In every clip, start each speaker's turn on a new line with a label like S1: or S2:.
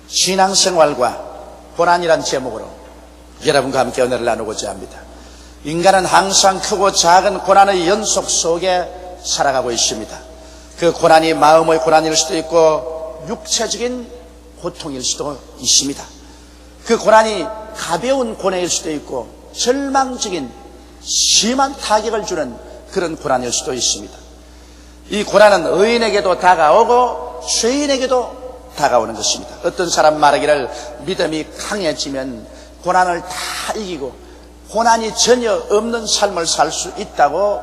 S1: 신앙생활과 고난이란 제목으로 여러분과 함께 은혜를 나누고자 합니다. 인간은 항상 크고 작은 고난의 연속 속에 살아가고 있습니다. 그 고난이 마음의 고난일 수도 있고 육체적인 고통일 수도 있습니다. 그 고난이 가벼운 고뇌일 수도 있고 절망적인 심한 타격을 주는 그런 고난일 수도 있습니다. 이 고난은 의인에게도 다가오고 죄인에게도 다가오는 것입니다. 어떤 사람 말하기를 믿음이 강해지면 고난을 다 이기고 고난이 전혀 없는 삶을 살 수 있다고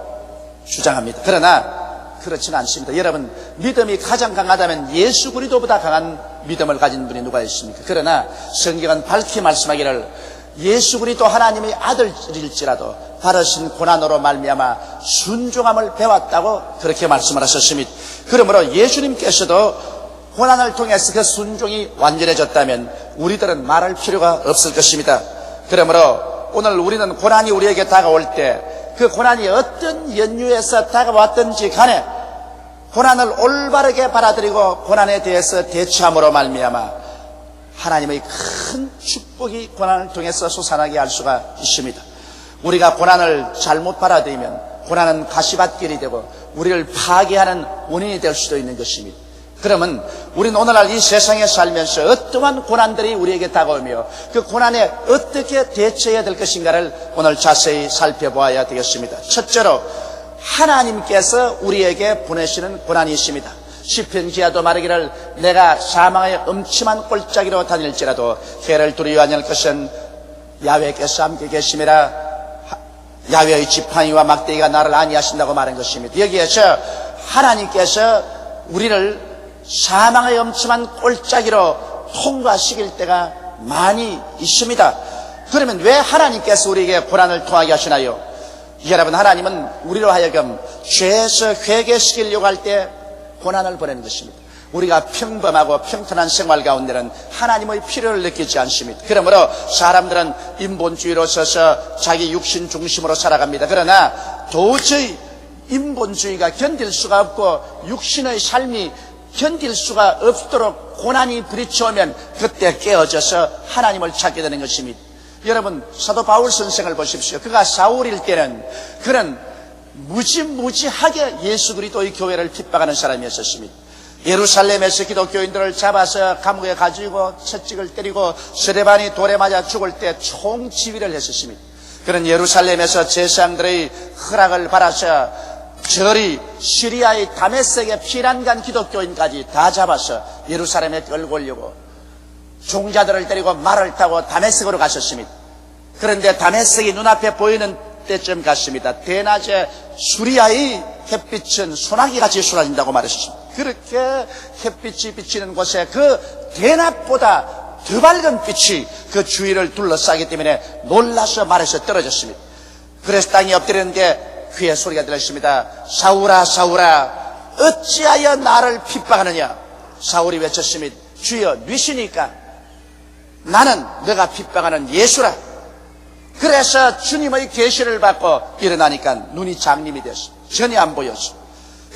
S1: 주장합니다. 그러나 그렇지는 않습니다. 여러분, 믿음이 가장 강하다면 예수 그리스도보다 강한 믿음을 가진 분이 누가 있습니까? 그러나 성경은 밝히 말씀하기를 예수 그리스도 하나님의 아들일지라도 받으신 고난으로 말미암아 순종함을 배웠다고 그렇게 말씀을 하셨습니다. 그러므로 예수님께서도 고난을 통해서 그 순종이 완전해졌다면 우리들은 말할 필요가 없을 것입니다. 그러므로 오늘 우리는 고난이 우리에게 다가올 때 그 고난이 어떤 연유에서 다가왔든지 간에 고난을 올바르게 받아들이고 고난에 대해서 대처함으로 말미암아 하나님의 큰 축복이 고난을 통해서 솟아나게 할 수가 있습니다. 우리가 고난을 잘못 받아들이면 고난은 가시밭길이 되고 우리를 파괴하는 원인이 될 수도 있는 것입니다. 그러면 우리는 오늘날 이 세상에 살면서 어떠한 고난들이 우리에게 다가오며 그 고난에 어떻게 대처해야 될 것인가를 오늘 자세히 살펴보아야 되겠습니다. 첫째로 하나님께서 우리에게 보내시는 고난이 있습니다. 시편 기자도 말하기를 내가 사망의 음침한 골짜기로 다닐지라도 해를 두려워하지 않을 것은 야훼께서 함께 계심이라. 야훼의 지팡이와 막대기가 나를 안위하신다고 말한 것입니다. 여기에서 하나님께서 우리를 사망의 엄침한 골짜기로 통과시킬 때가 많이 있습니다. 그러면 왜 하나님께서 우리에게 고난을 통하게 하시나요? 여러분, 하나님은 우리로 하여금 죄에서 회개시키려고 할 때 고난을 보내는 것입니다. 우리가 평범하고 평탄한 생활 가운데는 하나님의 필요를 느끼지 않습니다. 그러므로 사람들은 인본주의로 서서 자기 육신 중심으로 살아갑니다. 그러나 도저히 인본주의가 견딜 수가 없고 육신의 삶이 견딜 수가 없도록 고난이 부딪혀오면 그때 깨어져서 하나님을 찾게 되는 것입니다. 여러분, 사도 바울 선생을 보십시오. 그가 사울일 때는 그는 무지무지하게 예수 그리스도의 교회를 핍박하는 사람이었습니다. 예루살렘에서 기독교인들을 잡아서 감옥에 가지고 채찍을 때리고 스데반이 돌에 맞아 죽을 때 총지휘를 했었습니다. 그런 예루살렘에서 제사장들의 허락을 받아서 저리 시리아의 다메섹에 피난 간 기독교인까지 다 잡아서 예루살렘에 끌고 오려고 종자들을 때리고 말을 타고 다메섹으로 가셨습니다. 그런데 다메섹이 눈앞에 보이는 때쯤 갔습니다. 대낮에 수리아의 햇빛은 소나기같이 쏟아진다고 말했습니다. 그렇게 햇빛이 비치는 곳에 그 대낮보다 더 밝은 빛이 그 주위를 둘러싸기 때문에 놀라서 말에서 떨어졌습니다. 그래서 땅에 엎드렸는데 귀에 소리가 들렸습니다. 사울아, 사울아, 어찌하여 나를 핍박하느냐? 사울이 외쳤습니다. 주여, 누시니까 나는 너가 핍박하는 예수라. 그래서 주님의 계시를 받고 일어나니까 눈이 장님이 됐어. 전혀 안 보였어.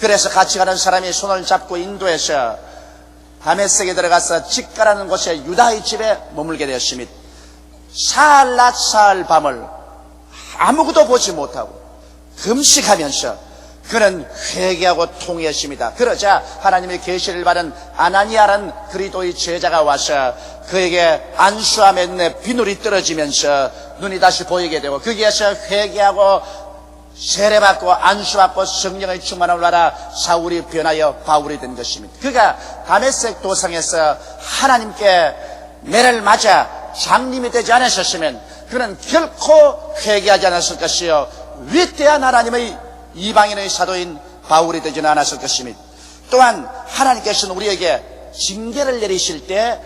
S1: 그래서 같이 가는 사람이 손을 잡고 인도해서 다메섹에 들어가서 직가라는 곳에 유다의 집에 머물게 되었습니다. 사흘 낮 사흘 밤을 아무것도 보지 못하고 금식하면서 그는 회개하고 통회했습니다. 그러자 하나님의 계시를 받은 아나니아라는 그리스도의 제자가 와서 그에게 안수함에 눈에 비늘이 떨어지면서 눈이 다시 보이게 되고 거기에서 회개하고 세례받고 안수받고 성령의 충만함을 받아 사울이 변하여 바울이 된 것입니다. 그가 다메섹 도상에서 하나님께 매를 맞아 장님이 되지 않으셨으면 그는 결코 회개하지 않았을 것이요 위대한 하나님의 이방인의 사도인 바울이 되지는 않았을 것입니다. 또한 하나님께서는 우리에게 징계를 내리실 때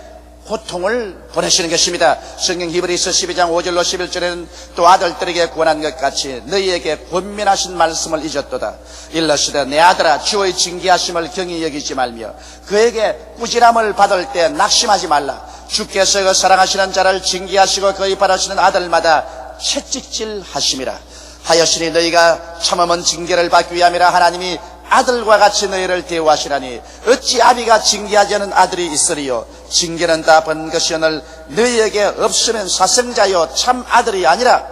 S1: 고통을 보내시는 것입니다. 성경 히브리서 12장 5절로 11절에는 또 아들들에게 권한 것 같이 너희에게 권면하신 말씀을 잊었도다. 일러시되 내 아들아 주의 징계하심을 경히 여기지 말며 그에게 꾸지람을 받을 때 낙심하지 말라. 주께서 그 사랑하시는 자를 징계하시고 그의 바라시는 아들마다 채찍질 하심이라. 하였으니 너희가 참으면 징계를 받기 위함이라. 하나님이 아들과 같이 너희를 대우하시라니 어찌 아비가 징계하지 않은 아들이 있으리요. 징계는 다 번 것이오늘 너희에게 없으면 사생자요 참 아들이 아니라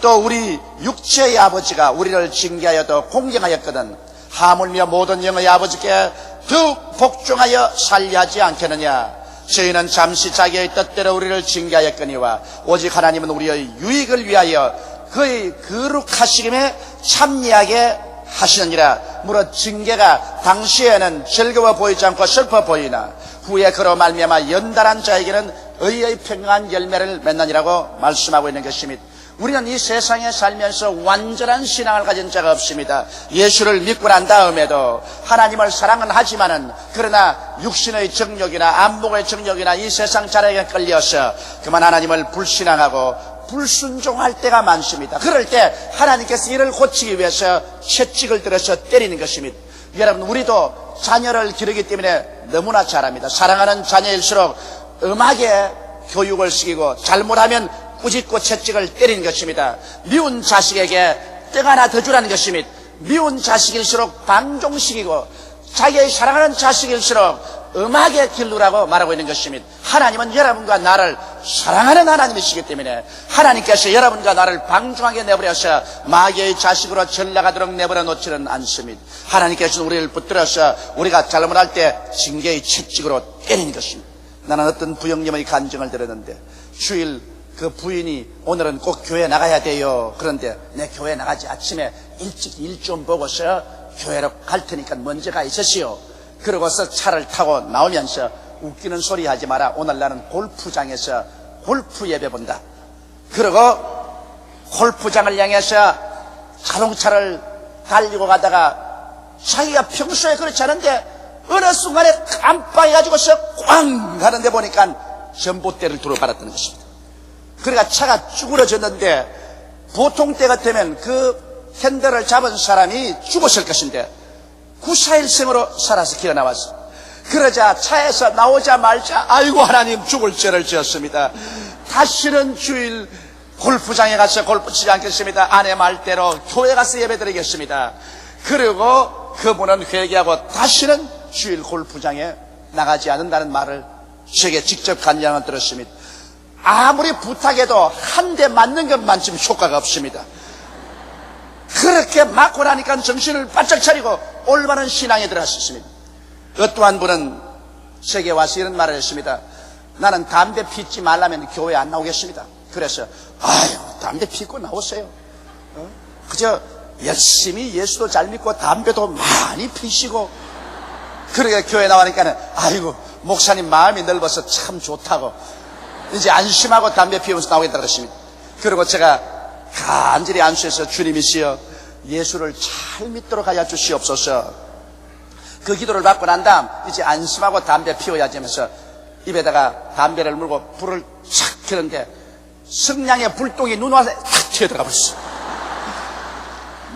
S1: 또 우리 육체의 아버지가 우리를 징계하여도 공경하였거든 하물며 모든 영의 아버지께 더욱 복종하여 살려하지 않겠느냐. 저희는 잠시 자기의 뜻대로 우리를 징계하였거니와 오직 하나님은 우리의 유익을 위하여 그의 거룩하시김에 참여하게 하시느니라. 무릇 징계가 당시에는 즐거워 보이지 않고 슬퍼 보이나 후에 그로 말미암아 연단한 자에게는 의의 평강한 열매를 맺느니라고 말씀하고 있는 것입니다. 우리는 이 세상에 살면서 완전한 신앙을 가진 자가 없습니다. 예수를 믿고 난 다음에도 하나님을 사랑은 하지만은 그러나 육신의 정욕이나 안목의 정욕이나 이 세상 자랑에 끌려서 그만 하나님을 불신앙하고 불순종할 때가 많습니다. 그럴 때 하나님께서 이를 고치기 위해서 채찍을 들어서 때리는 것입니다. 여러분, 우리도 자녀를 기르기 때문에 너무나 잘합니다. 사랑하는 자녀일수록 음하게 교육을 시키고 잘못하면 꾸짖고 채찍을 때리는 것입니다. 미운 자식에게 떡 하나 더 주라는 것입니다. 미운 자식일수록 방종시키고 자기의 사랑하는 자식일수록 음하게 길르라고 말하고 있는 것입니다. 하나님은 여러분과 나를 사랑하는 하나님이시기 때문에 하나님께서 여러분과 나를 방종하게 내버려서 마귀의 자식으로 전락하도록 내버려 놓지는 않습니다. 하나님께서는 우리를 붙들어서 우리가 잘못할 때 징계의 채찍으로 때리는 것입니다. 나는 어떤 부형님의 간증을 들었는데 주일 그 부인이 오늘은 꼭 교회 나가야 돼요. 그런데 내 교회 나가지 아침에 일찍 일 좀 보고서 교회로 갈 테니까 먼저 가 있으시오. 그러고서 차를 타고 나오면서 웃기는 소리 하지 마라. 오늘 나는 골프장에서 골프 예배 본다. 그리고 골프장을 향해서 자동차를 달리고 가다가 자기가 평소에 그렇지 않은데 어느 순간에 깜빡해가지고서 꽝 가는데 보니까 전봇대를 들어받았다는 것입니다. 그러니까 차가 쭈그러졌는데 보통 때 같으면 그 핸들을 잡은 사람이 죽었을 것인데 941생으로 살아서 기어 나왔어. 그러자 차에서 나오자마자 아이고 하나님 죽을 죄를 지었습니다. 다시는 주일 골프장에 가서 골프 치지 않겠습니다. 아내 말대로 교회 가서 예배드리겠습니다. 그리고 그분은 회개하고 다시는 주일 골프장에 나가지 않는다는 말을 제게 직접 간증을 들었습니다. 아무리 부탁해도 한 대 맞는 것만큼 효과가 없습니다. 그렇게 맞고 나니까 정신을 바짝 차리고 올바른 신앙에 들어갔습니다. 어떠한 분은 제게 와서 이런 말을 했습니다. 나는 담배 피지 말라면 교회 안 나오겠습니다. 그래서 아유 담배 피고 나오세요. 그저 열심히 예수도 잘 믿고 담배도 많이 피시고 그러게 교회 나오니까는 아이고 목사님 마음이 넓어서 참 좋다고 이제 안심하고 담배 피우면서 나오겠다 그랬습니다. 그리고 제가 간절히 안수해서 주님이시여 예수를 잘 믿도록 하여 주시옵소서. 그 기도를 받고 난 다음 이제 안심하고 담배 피워야지 하면서 입에다가 담배를 물고 불을 착 켜는데 성냥의 불똥이 눈앞에 탁 튀어들어가 버렸어.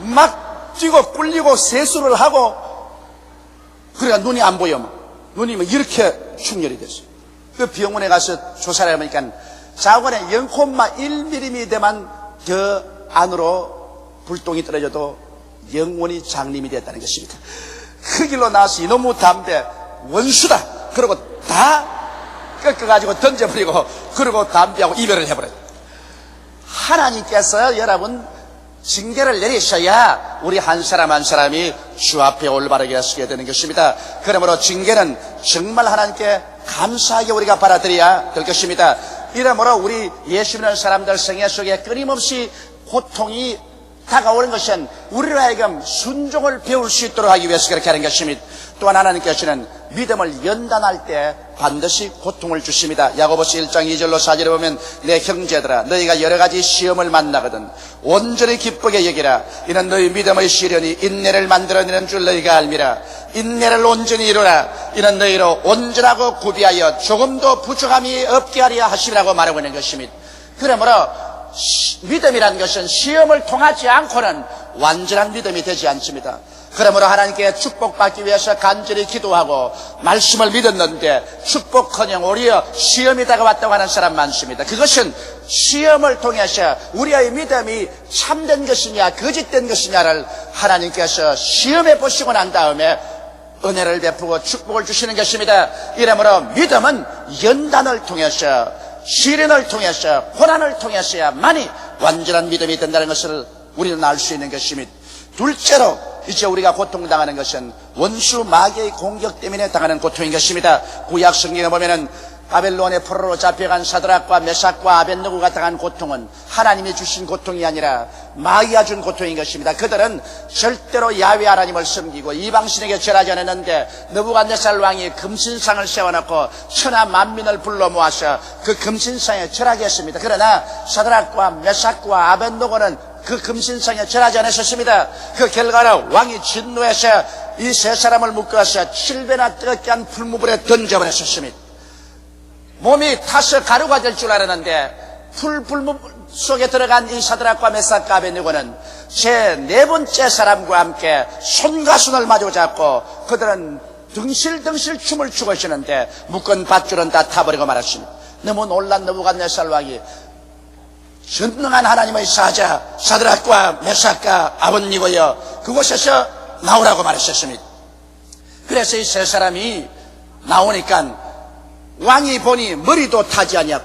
S1: 막 뛰고 꿀리고 세수를 하고 그러니까 눈이 안 보여. 눈이 이렇게 충혈이 됐어요. 그 병원에 가서 조사를 해보니까 자궁에 0,1mm만 더 안으로 불똥이 떨어져도 영원히 장님이 됐다는 것입니다. 그 길로 나와서 이놈의 담배 원수다. 그리고 다 꺾어가지고 던져버리고 그리고 담배하고 이별을 해버려요. 하나님께서 여러분 징계를 내리셔야 우리 한 사람 한 사람이 주 앞에 올바르게 서게 되는 것입니다. 그러므로 징계는 정말 하나님께 감사하게 우리가 받아들여야 될 것입니다. 이러므로 우리 예수 믿는 사람들 생애 속에 끊임없이 고통이 다가오는 것은 우리로 하여금 순종을 배울 수 있도록 하기 위해서 그렇게 하는 것입니다. 또한 하나님께서는 믿음을 연단할 때 반드시 고통을 주십니다. 야고보서 1장 2절로 4절에 보면 내 형제들아 너희가 여러 가지 시험을 만나거든 온전히 기쁘게 여기라. 이는 너희 믿음의 시련이 인내를 만들어내는 줄 너희가 알미라. 인내를 온전히 이루라. 이는 너희로 온전하고 구비하여 조금도 부족함이 없게 하리라 하시라고 말하고 있는 것입니다. 그러므로 믿음이라는 것은 시험을 통하지 않고는 완전한 믿음이 되지 않습니다. 그러므로 하나님께 축복받기 위해서 간절히 기도하고 말씀을 믿었는데 축복커녕 오히려 시험이 다가왔다고 하는 사람 많습니다. 그것은 시험을 통해서 우리의 믿음이 참된 것이냐 거짓된 것이냐를 하나님께서 시험해 보시고 난 다음에 은혜를 베푸고 축복을 주시는 것입니다. 이러므로 믿음은 연단을 통해서 시련을 통해서 고난을 통해서야만이 완전한 믿음이 된다는 것을 우리는 알 수 있는 것입니다. 둘째로 이제 우리가 고통당하는 것은 원수 마귀의 공격 때문에 당하는 고통인 것입니다. 구약 성경에 보면은 바벨론의 포로로 잡혀간 사드락과 메삭과 아벳느고가 당한 고통은 하나님이 주신 고통이 아니라 마귀가 준 고통인 것입니다. 그들은 절대로 야훼 하나님을 섬기고 이방신에게 절하지 않았는데 느부갓네살 왕이 금신상을 세워놓고 천하 만민을 불러 모아서 그 금신상에 절하게 했습니다. 그러나 사드락과 메삭과 아벳느고는 그 금신상에 절하지 않았습니다. 그 결과로 왕이 진노해서 이 세 사람을 묶어서 7배나 뜨겁게 한 풀무불에 던져버렸습니다. 몸이 타서 가루가 될 줄 알았는데 풀무 속에 들어간 이 사드락과 메삭과 아벳느고는 제 네 번째 사람과 함께 손과 손을 마주 잡고 그들은 덩실덩실 춤을 추고 있었는데 묶은 밧줄은 다 타버리고 말았습니다. 너무 놀란 느부갓네살 왕이 전능한 하나님의 사자 사드락과 메삭과 아벳느고여 그곳에서 나오라고 말했었습니다. 그래서 이 세 사람이 나오니까 왕이 보니 머리도 타지 아니하고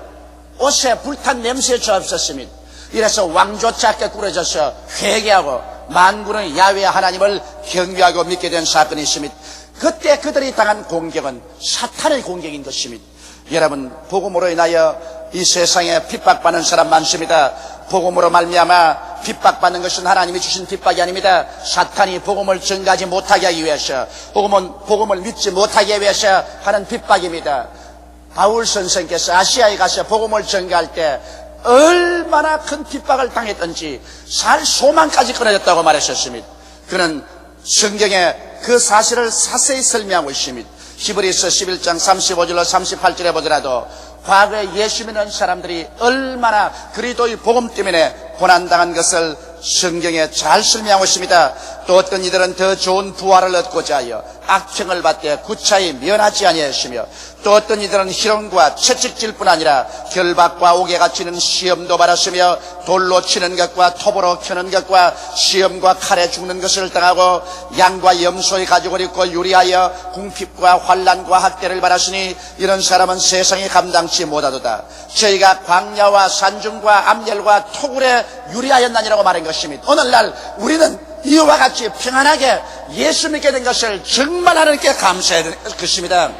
S1: 옷에 불탄 냄새조차 없었습니다. 이래서 왕조차 꿰꾸러져서 회개하고 만군의 야훼 하나님을 경배하고 믿게 된 사건이 있습니다. 그때 그들이 당한 공격은 사탄의 공격인 것입니다. 여러분, 복음으로 인하여 이 세상에 핍박받는 사람 많습니다. 복음으로 말미암아 핍박받는 것은 하나님이 주신 핍박이 아닙니다. 사탄이 복음을 전가하지 못하게 하기 위해서 복음을 믿지 못하게 위해서 하는 핍박입니다. 바울 선생께서 아시아에 가서 복음을 전가할 때 얼마나 큰 핍박을 당했던지 살 소망까지 끊어졌다고 말했었습니다. 그는 성경에 그 사실을 자세히 설명하고 있습니다. 히브리서 11장 35절로 38절에 보더라도 과거에 예수 믿는 사람들이 얼마나 그리스도의 복음 때문에 고난당한 것을 성경에 잘 설명하고 있습니다. 또 어떤 이들은 더 좋은 부활을 얻고자 하여 악평을 받되 구차히 면하지 아니하시며 또 어떤 이들은 희롱과 채찍질뿐 아니라 결박과 옥에가 치는 시험도 받았으며 돌로 치는 것과 톱으로 켜는 것과 시험과 칼에 죽는 것을 당하고 양과 염소의 가죽을 입고 유리하여 궁핍과 환난과 학대를 받았으니 이런 사람은 세상에 감당치 못하도다. 저희가 광야와 산중과 암열과 토굴에 유리하였나니라고 말한 것입니다. 오늘날 우리는 이와 같이 평안하게 예수 믿게 된 것을 정말 하나님께 감사해야 되는 것입니다.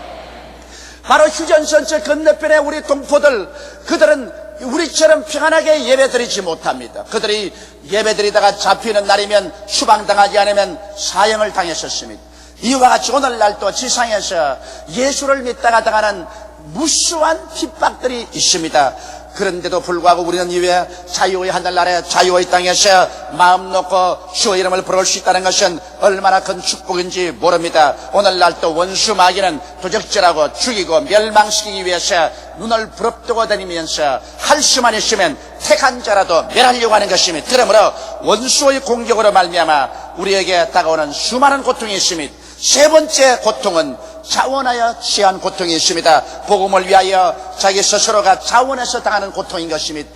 S1: 바로 휴전선 저 건너편에 우리 동포들, 그들은 우리처럼 평안하게 예배드리지 못합니다. 그들이 예배드리다가 잡히는 날이면 추방당하지 않으면 사형을 당했었습니다. 이와 같이 오늘날도 지상에서 예수를 믿다가 당하는 무수한 핍박들이 있습니다. 그런데도 불구하고 우리는 이외에 자유의 하늘나라에 자유의 땅에서 마음 놓고 주의 이름을 부를 수 있다는 것은 얼마나 큰 축복인지 모릅니다. 오늘날도 원수 마귀는 도적질하고 죽이고 멸망시키기 위해서 눈을 부릅뜨고 다니면서 할 수만 있으면 택한 자라도 멸하려고 하는 것입니다. 그러므로 원수의 공격으로 말미암아 우리에게 다가오는 수많은 고통이 있습니다. 세 번째 고통은 자원하여 취한 고통이 있습니다. 복음을 위하여 자기 스스로가 자원해서 당하는 고통인 것입니다.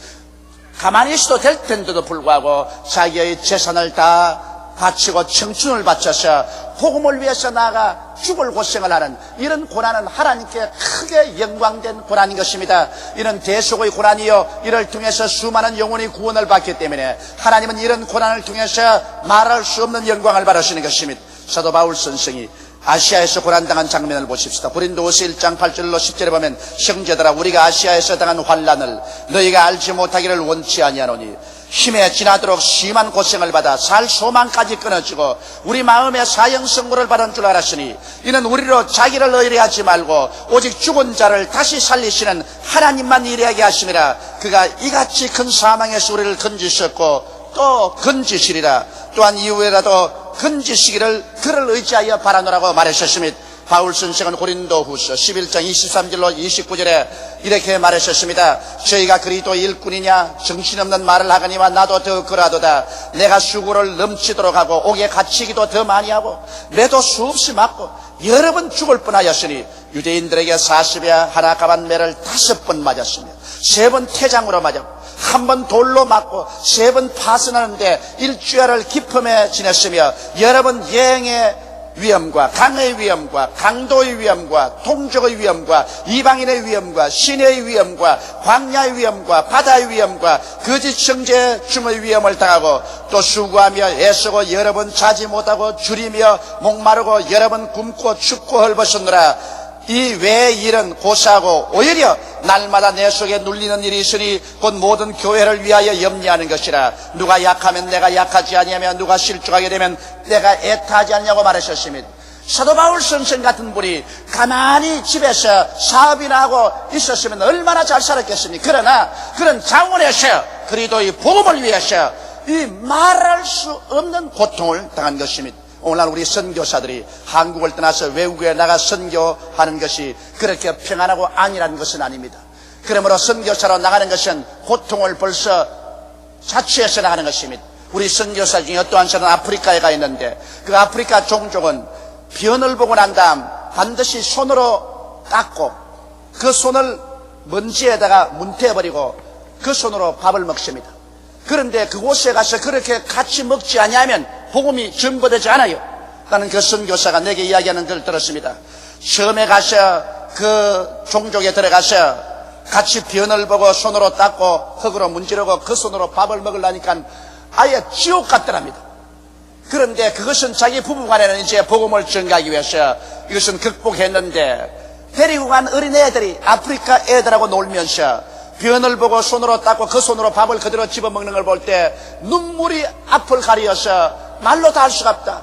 S1: 가만히 있어도 될 텐데도 불구하고 자기의 재산을 다 바치고 청춘을 바쳐서 복음을 위해서 나아가 죽을 고생을 하는 이런 고난은 하나님께 크게 영광된 고난인 것입니다. 이런 대속의 고난이요, 이를 통해서 수많은 영혼이 구원을 받기 때문에 하나님은 이런 고난을 통해서 말할 수 없는 영광을 받으시는 것입니다. 사도 바울 선생이 아시아에서 고난당한 장면을 보십시다. 고린도후서 1장 8절로 10절에 보면 형제들아 우리가 아시아에서 당한 환난을 너희가 알지 못하기를 원치 아니하노니 힘에 지나도록 심한 고생을 받아 살 소망까지 끊어지고 우리 마음에 사형선고를 받은 줄 알았으니 이는 우리로 자기를 의뢰하지 말고 오직 죽은 자를 다시 살리시는 하나님만 의뢰하게 하심이라. 그가 이같이 큰 사망에서 우리를 건지셨고 또 건지시리라. 또한 이후에라도 건지시기를 그를 의지하여 바라노라고 말하셨습니다. 바울 선생은 고린도후서 11장 23절로 29절에 이렇게 말하셨습니다. 저희가 그리스도 일꾼이냐 정신없는 말을 하거니와 나도 더 그러하도다. 내가 수고를 넘치도록 하고 옥에 갇히기도 더 많이 하고 매도 수없이 맞고 여러 번 죽을 뻔하였으니 유대인들에게 40에 하나 가반 매를 5번 맞았으며 3번 태장으로 맞았고 1번 돌로 맞고 3번 파선하는데 일주일을 기품에 지냈으며 여러 번 여행의 위험과 강의 위험과 강도의 위험과 동족의 위험과 이방인의 위험과 시내의 위험과 광야의 위험과 바다의 위험과 거짓 형제 중의 위험을 당하고 또 수고하며 애쓰고 여러 번 자지 못하고 줄이며 목마르고 여러 번 굶고 춥고 헐벗었노라. 이 외의 일은 고사하고 오히려 날마다 내 속에 눌리는 일이 있으니 곧 모든 교회를 위하여 염려하는 것이라. 누가 약하면 내가 약하지 아니하며 누가 실족하게 되면 내가 애타하지 않냐고 말하셨습니다. 사도 바울 선생 같은 분이 가만히 집에서 사업이나 하고 있었으면 얼마나 잘 살았겠습니까? 그러나 그런 장원에서 그리스도의 복음을 위해서 이 말할 수 없는 고통을 당한 것입니다. 오늘날 우리 선교사들이 한국을 떠나서 외국에 나가 선교하는 것이 그렇게 평안하고 안일한 것은 아닙니다. 그러므로 선교사로 나가는 것은 고통을 벌써 자취해서 나가는 것입니다. 우리 선교사 중에 어떠한 사람은 아프리카에 가 있는데 그 아프리카 종족은 변을 보고 난 다음 반드시 손으로 닦고 그 손을 먼지에다가 문태버리고 그 손으로 밥을 먹습니다. 그런데 그곳에 가서 그렇게 같이 먹지 않으면 복음이 전거되지 않아요. 나는 그 선교사가 내게 이야기하는 걸 들었습니다. 처음에 가서 그 종족에 들어가서 같이 변을 보고 손으로 닦고 흙으로 문지르고 그 손으로 밥을 먹으려니까 아예 지옥 같더랍니다. 그런데 그것은 자기 부부간에는 이제 복음을 전가하기 위해서 이것은 극복했는데 데리고 간 어린애들이 아프리카 애들하고 놀면서 변을 보고 손으로 닦고 그 손으로 밥을 그대로 집어먹는 걸 볼 때 눈물이 앞을 가리어서 말로 다 할 수가 없다.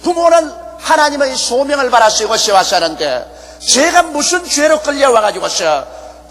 S1: 부모는 하나님의 소명을 받아서 이곳에 와서 하는데 제가 무슨 죄로 끌려와가지고서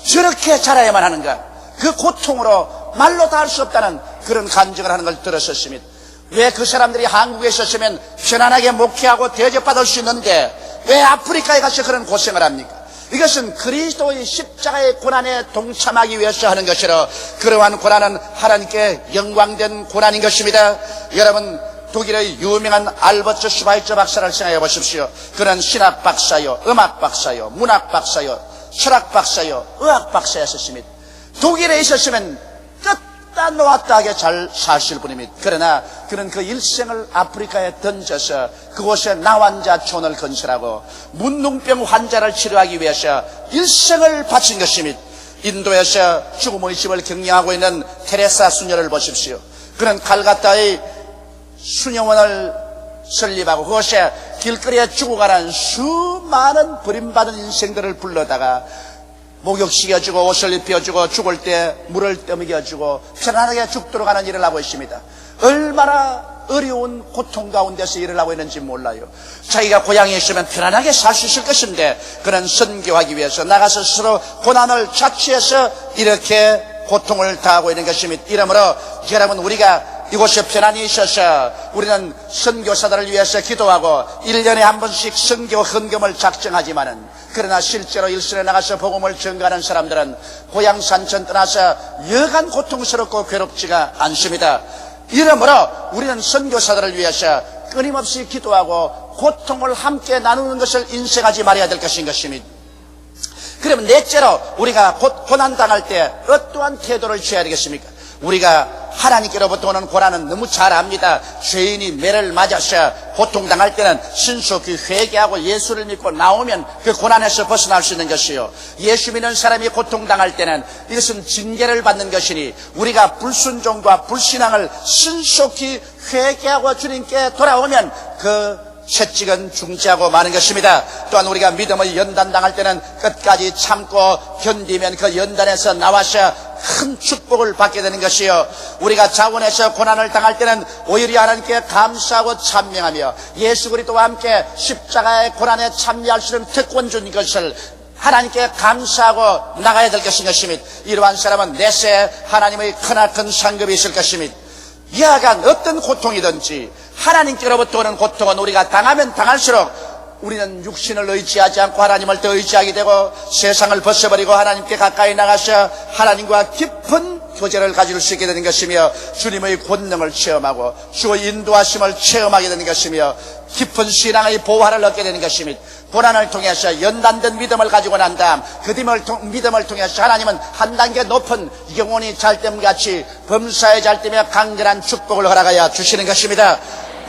S1: 저렇게 자라야만 하는가. 그 고통으로 말로 다 할 수 없다는 그런 간증을 하는 걸 들었었습니다. 왜 그 사람들이 한국에 있었으면 편안하게 목회하고 대접받을 수 있는데 왜 아프리카에 가서 그런 고생을 합니까? 이것은 그리스도의 십자가의 고난에 동참하기 위해서 하는 것이라 그러한 고난은 하나님께 영광된 고난인 것입니다. 여러분 독일의 유명한 알버트 슈바이처 박사를 생각해 보십시오. 그는 신학 박사요, 음악 박사요, 문학 박사요, 철학 박사요, 의학 박사였습니다. 독일에 있었으면 뜯다 놓았다 하게 잘 사실 분입니다. 그러나 그는 그 일생을 아프리카에 던져서 그곳에 나환자촌을 건설하고 문둥병 환자를 치료하기 위해서 일생을 바친 것입니다. 인도에서 죽음의 집을 경영하고 있는 테레사 수녀를 보십시오. 그는 칼가타의 수녀원을 설립하고 그곳에 길거리에 죽어가는 수많은 버림받은 인생들을 불러다가 목욕시켜주고 옷을 입혀주고 죽을 때 물을 떠먹여주고 편안하게 죽도록 하는 일을 하고 있습니다. 얼마나 어려운 고통 가운데서 일을 하고 있는지 몰라요. 자기가 고향에 있으면 편안하게 살 수 있을 것인데 그는 선교하기 위해서 나가서 스스로 고난을 자취해서 이렇게 고통을 당하고 있는 것입니다. 이러므로 여러분 우리가 이곳에 편안히 있어서 우리는 선교사들을 위해서 기도하고 1년에 한 번씩 선교 헌금을 작정하지만은 그러나 실제로 일선에 나가서 복음을 전가하는 사람들은 고향 산천 떠나서 여간 고통스럽고 괴롭지가 않습니다. 이러므로 우리는 선교사들을 위해서 끊임없이 기도하고 고통을 함께 나누는 것을 인식하지 말아야 될 것인 것입니다. 그러면 넷째로 우리가 고난당할 때 어떠한 태도를 취해야 되겠습니까? 우리가 하나님께로부터 오는 고난은 너무 잘 압니다. 죄인이 매를 맞아서 고통당할 때는 신속히 회개하고 예수를 믿고 나오면 그 고난에서 벗어날 수 있는 것이요. 예수 믿는 사람이 고통당할 때는 이것은 징계를 받는 것이니 우리가 불순종과 불신앙을 신속히 회개하고 주님께 돌아오면 그 채찍은 중지하고 마는 것입니다. 또한 우리가 믿음의 연단당할 때는 끝까지 참고 견디면 그 연단에서 나와서 큰 축복을 받게 되는 것이요. 우리가 자원에서 고난을 당할 때는 오히려 하나님께 감사하고 찬명하며 예수 그리스도와 함께 십자가의 고난에 참여할 수 있는 특권 준 것을 하나님께 감사하고 나가야 될 것입니다. 이러한 사람은 내세 하나님의 크나큰 상급이 있을 것입니다. 이하간 어떤 고통이든지 하나님께로부터 오는 고통은 우리가 당하면 당할수록 우리는 육신을 의지하지 않고 하나님을 더 의지하게 되고 세상을 벗어버리고 하나님께 가까이 나가서 하나님과 깊은 교제를 가질 수 있게 되는 것이며 주님의 권능을 체험하고 주의 인도하심을 체험하게 되는 것이며 깊은 신앙의 보화를 얻게 되는 것이며 고난을 통해서 연단된 믿음을 가지고 난 다음 그 믿음을 통해서 하나님은 한 단계 높은 영혼이 잘됨같이 범사에 잘되며 강건한 축복을 허락하여 주시는 것입니다.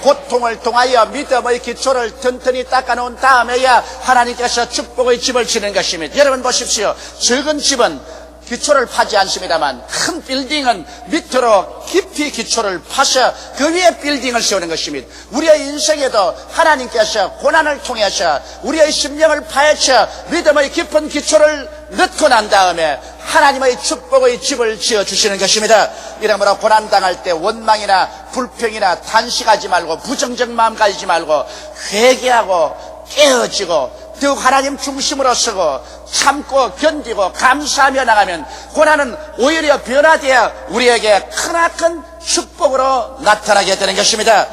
S1: 고통을 통하여 믿음의 기초를 튼튼히 닦아놓은 다음에야 하나님께서 축복의 집을 지는 것입니다. 여러분 보십시오. 적은 집은 기초를 파지 않습니다만 큰 빌딩은 밑으로 깊이 기초를 파서 그 위에 빌딩을 세우는 것입니다. 우리의 인생에도 하나님께서 고난을 통해서 우리의 심령을 파헤쳐 믿음의 깊은 기초를 넣고 난 다음에 하나님의 축복의 집을 지어주시는 것입니다. 이러므로 고난당할 때 원망이나 불평이나 탄식하지 말고 부정적 마음 가지지 말고 회개하고 깨어지고 더욱 하나님 중심으로 서고 참고 견디고 감사하며 나가면 고난은 오히려 변화되어 우리에게 크나큰 축복으로 나타나게 되는 것입니다.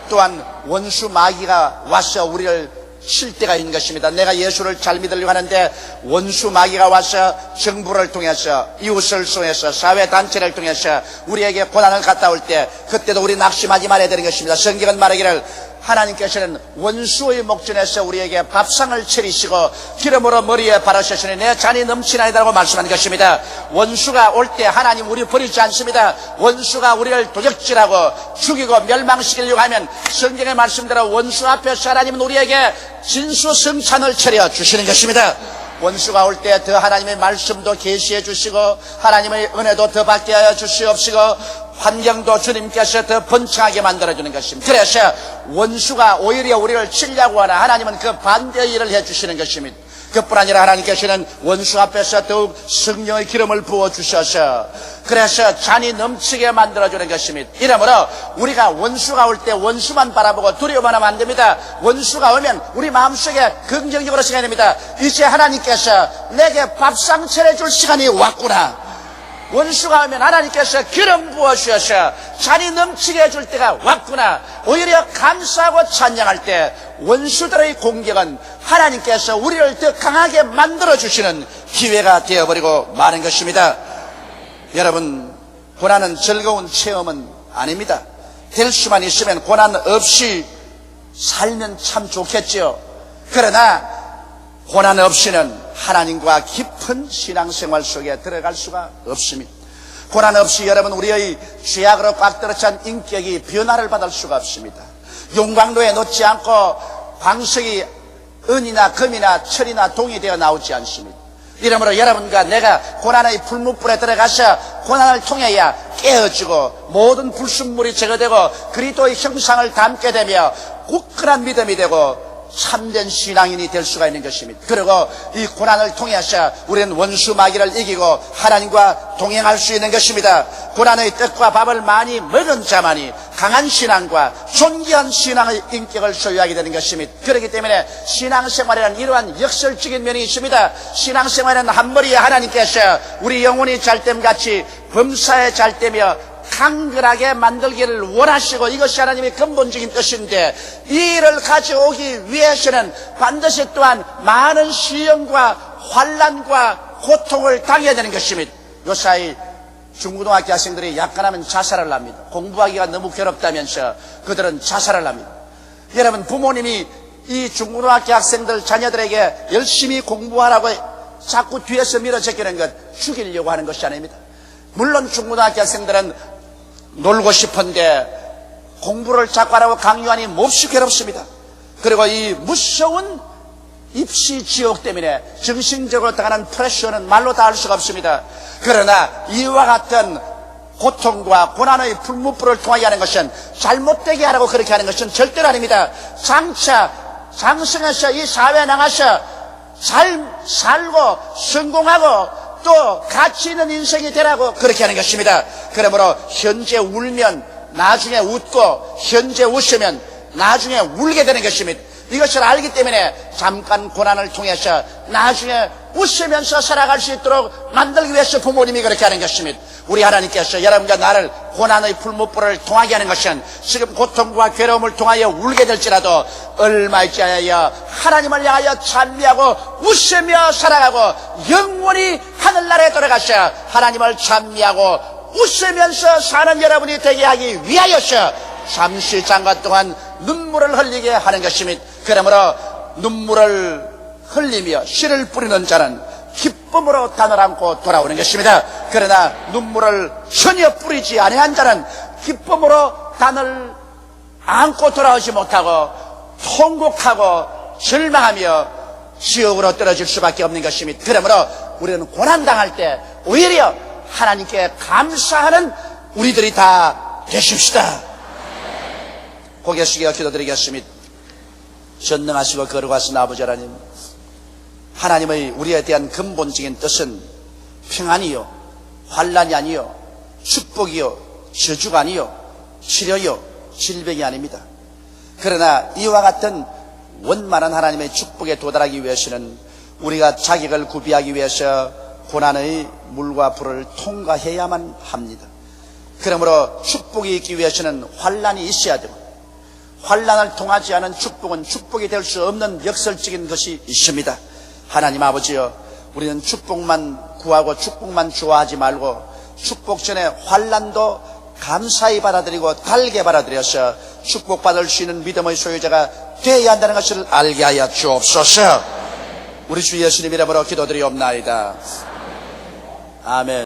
S1: 또한 원수 마귀가 와서 우리를 칠 때가 있는 것입니다. 내가 예수를 잘 믿으려고 하는데 원수 마귀가 와서 정부를 통해서 이웃을 통해서 사회단체를 통해서 우리에게 고난을 갖다 올 때 그때도 우리 낙심하지 말아야 되는 것입니다. 성경은 말하기를 하나님께서는 원수의 목전에서 우리에게 밥상을 차리시고 기름으로 머리에 바르셨으니 내 잔이 넘치나이다라고 말씀한 것입니다. 원수가 올 때 하나님 우리 버리지 않습니다. 원수가 우리를 도적질하고 죽이고 멸망시키려고 하면 성경의 말씀대로 원수 앞에서 하나님은 우리에게 진수성찬을 차려 주시는 것입니다. 원수가 올 때 더 하나님의 말씀도 계시해 주시고 하나님의 은혜도 더 받게 하여 주시옵시고 환경도 주님께서 더 번창하게 만들어주는 것입니다. 그래서 원수가 오히려 우리를 치려고 하나 하나님은 그 반대의 일을 해주시는 것입니다. 그뿐 아니라 하나님께서는 원수 앞에서 더욱 성령의 기름을 부어주셔서 그래서 잔이 넘치게 만들어주는 것입니다. 이러므로 우리가 원수가 올 때 원수만 바라보고 두려워만 하면 안 됩니다. 원수가 오면 우리 마음속에 긍정적으로 생각해야 됩니다. 이제 하나님께서 내게 밥상 차려줄 시간이 왔구나. 원수가 오면 하나님께서 기름 부어주셔서 잔이 넘치게 해줄 때가 왔구나. 오히려 감사하고 찬양할 때 원수들의 공격은 하나님께서 우리를 더 강하게 만들어주시는 기회가 되어버리고 마는 것입니다. 여러분, 고난은 즐거운 체험은 아닙니다. 될 수만 있으면 고난 없이 살면 참 좋겠지요. 그러나 고난 없이는 하나님과 깊은 신앙생활 속에 들어갈 수가 없습니다. 고난 없이 여러분 우리의 죄악으로 꽉 들어찬 인격이 변화를 받을 수가 없습니다. 용광로에 놓지 않고 광석이 은이나 금이나 철이나 동이 되어 나오지 않습니다. 이러므로 여러분과 내가 고난의 풀무불에 들어가서 고난을 통해야 깨어지고 모든 불순물이 제거되고 그리스도의 형상을 담게 되며 굳건한 믿음이 되고 참된 신앙인이 될 수가 있는 것입니다. 그리고 이 고난을 통해서 우리는 원수 마귀를 이기고 하나님과 동행할 수 있는 것입니다. 고난의 떡과 밥을 많이 먹은 자만이 강한 신앙과 존귀한 신앙의 인격을 소유하게 되는 것입니다. 그렇기 때문에 신앙생활에는 이러한 역설적인 면이 있습니다. 신앙생활에는 한 머리에 하나님께서 우리 영혼이 잘됨같이 범사에 잘되며 강건하게 만들기를 원하시고 이것이 하나님의 근본적인 뜻인데 이 일을 가져오기 위해서는 반드시 또한 많은 시험과 환난과 고통을 당해야 되는 것입니다. 요사이 중고등학교 학생들이 약간하면 자살을 합니다. 공부하기가 너무 괴롭다면서 그들은 자살을 합니다. 여러분, 부모님이 이 중고등학교 학생들 자녀들에게 열심히 공부하라고 자꾸 뒤에서 밀어제끼는 것 죽이려고 하는 것이 아닙니다. 물론 중고등학교 학생들은 놀고 싶은데 공부를 자꾸 하라고 강요하니 몹시 괴롭습니다. 그리고 이 무서운 입시 지옥 때문에 정신적으로 당하는 프레셔는 말로 다 할 수가 없습니다. 그러나 이와 같은 고통과 고난의 풀무불을 통하게 하는 것은 잘못되게 하라고 그렇게 하는 것은 절대로 아닙니다. 장차 장성해서 이 사회에 나가서 잘 살고 성공하고 또 가치 있는 인생이 되라고 그렇게 하는 것입니다. 그러므로 현재 울면 나중에 웃고 현재 웃으면 나중에 울게 되는 것입니다. 이것을 알기 때문에 잠깐 고난을 통해서 나중에 웃으면서 살아갈 수 있도록 만들기 위해서 부모님이 그렇게 하는 것입니다. 우리 하나님께서 여러분과 나를 고난의 풀무불을 통하게 하는 것은 지금 고통과 괴로움을 통하여 울게 될지라도 얼마일지하여 하나님을 향하여 찬미하고 웃으며 살아가고 영원히 하늘나라에 돌아가셔 하나님을 찬미하고 웃으면서 사는 여러분이 되게 하기 위하여서 잠시 장관 동안 눈물을 흘리게 하는 것입니다. 그러므로 눈물을 흘리며 씨를 뿌리는 자는 기쁨으로 단을 안고 돌아오는 것입니다. 그러나 눈물을 전혀 뿌리지 아니한 자는 기쁨으로 단을 안고 돌아오지 못하고 통곡하고 절망하며 지옥으로 떨어질 수밖에 없는 것입니다. 그러므로 우리는 고난당할 때 오히려 하나님께 감사하는 우리들이 다 되십시다. 고개 숙여 기도드리겠습니다. 전능하시고 거룩하신 아버지 하나님, 하나님의 우리에 대한 근본적인 뜻은 평안이요, 환난이 아니요, 축복이요, 저주가 아니요, 치료요, 질병이 아닙니다. 그러나 이와 같은 원만한 하나님의 축복에 도달하기 위해서는 우리가 자격을 구비하기 위해서 고난의 물과 불을 통과해야만 합니다. 그러므로 축복이 있기 위해서는 환난이 있어야 되고, 환난을 통하지 않은 축복은 축복이 될 수 없는 역설적인 것이 있습니다. 하나님 아버지여, 우리는 축복만 구하고 축복만 좋아하지 말고 축복 전에 환난도 감사히 받아들이고 달게 받아들여서 축복받을 수 있는 믿음의 소유자가 되어야 한다는 것을 알게 하여 주옵소서. 우리 주 예수님 이름으로 기도드리옵나이다. 아멘.